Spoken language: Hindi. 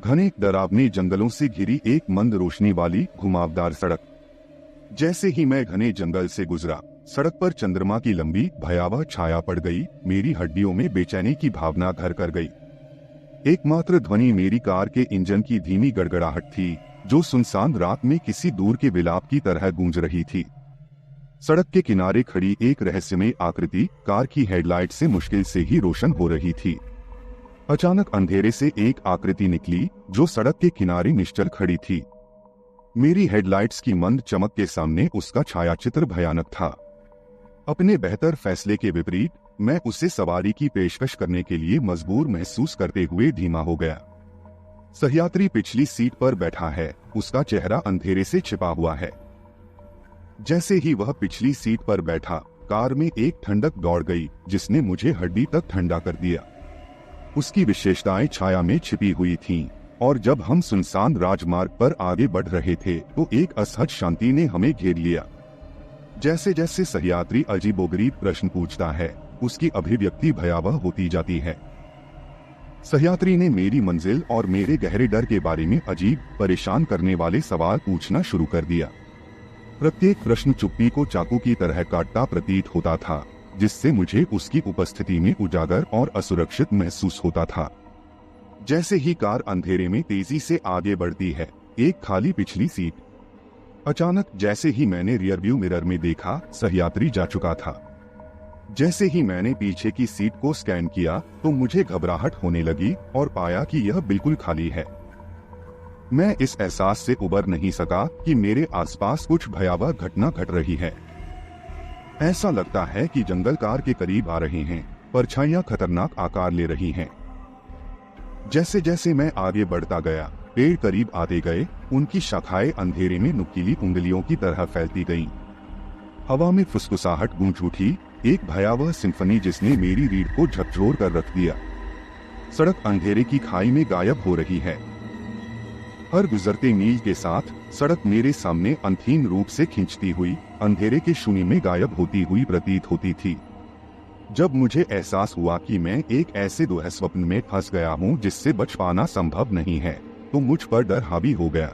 घने डरावने जंगलों से घिरी एक मंद रोशनी वाली घुमावदार सड़क। जैसे ही मैं घने जंगल से गुजरा, सड़क पर चंद्रमा की लंबी भयावह छाया पड़ गई। मेरी हड्डियों में बेचैनी की भावना घर कर गई। एकमात्र ध्वनि मेरी कार के इंजन की धीमी गड़गड़ाहट थी, जो सुनसान रात में किसी दूर के विलाप की तरह गूंज रही थी। सड़क के किनारे खड़ी एक रहस्यमय आकृति कार की हेडलाइट से मुश्किल से ही रोशन हो रही थी। अचानक अंधेरे से एक आकृति निकली, जो सड़क के किनारे निश्चल खड़ी थी। मेरी हेडलाइट्स की मंद चमक के सामने उसका छायाचित्र भयानक था। अपने बेहतर फैसले के विपरीत मैं उसे सवारी की पेशकश करने के लिए मजबूर महसूस करते हुए धीमा हो गया। सहयात्री पिछली सीट पर बैठा है, उसका चेहरा अंधेरे से छिपा हुआ है। जैसे ही वह पिछली सीट पर बैठा, कार में एक ठंडक दौड़ गई, जिसने मुझे हड्डी तक ठंडा कर दिया। उसकी विशेषताएं छाया में छिपी हुई थीं, और जब हम सुनसान राजमार्ग पर आगे बढ़ रहे थे तो एक असहज शांति ने हमें घेर लिया। जैसे जैसे सहयात्री अजीबोगरीब प्रश्न पूछता है, उसकी अभिव्यक्ति भयावह होती जाती है। सहयात्री ने मेरी मंजिल और मेरे गहरे डर के बारे में अजीब, परेशान करने वाले सवाल पूछना शुरू कर दिया। प्रत्येक प्रश्न चुप्पी को चाकू की तरह काटता प्रतीत होता था, जिससे मुझे उसकी उपस्थिति में उजागर और असुरक्षित महसूस होता था। जैसे ही कार अंधेरे में तेजी से आगे बढ़ती है, एक खाली पिछली सीट। अचानक जैसे ही मैंने रियरव्यू मिरर में देखा, सहयात्री जा चुका था। जैसे ही मैंने पीछे की सीट को स्कैन किया तो मुझे घबराहट होने लगी और पाया कि यह बिल्कुल खाली है। मैं इस एहसास से उबर नहीं सका कि मेरे आसपास कुछ भयावह घटना घट रही है। ऐसा लगता है कि जंगल कार के करीब आ रहे हैं, परछाइयां खतरनाक आकार ले रही हैं। जैसे जैसे मैं आगे बढ़ता गया, पेड़ करीब आते गए, उनकी शाखाएं अंधेरे में नुकीली उंगलियों की तरह फैलती गईं। हवा में फुसफुसाहट गूंज उठी, एक भयावह सिम्फनी जिसने मेरी रीढ़ को झकझोर कर रख दिया। सड़क अंधेरे की खाई में गायब हो रही है। हर गुजरते मील के साथ सड़क मेरे सामने अंतहीन रूप से खिंचती हुई अंधेरे के शून्य में गायब होती हुई प्रतीत होती थी। जब मुझे एहसास हुआ कि मैं एक ऐसे दुस्वप्न में फंस गया हूँ जिससे बच पाना संभव नहीं है, तो मुझ पर डर हावी हो गया।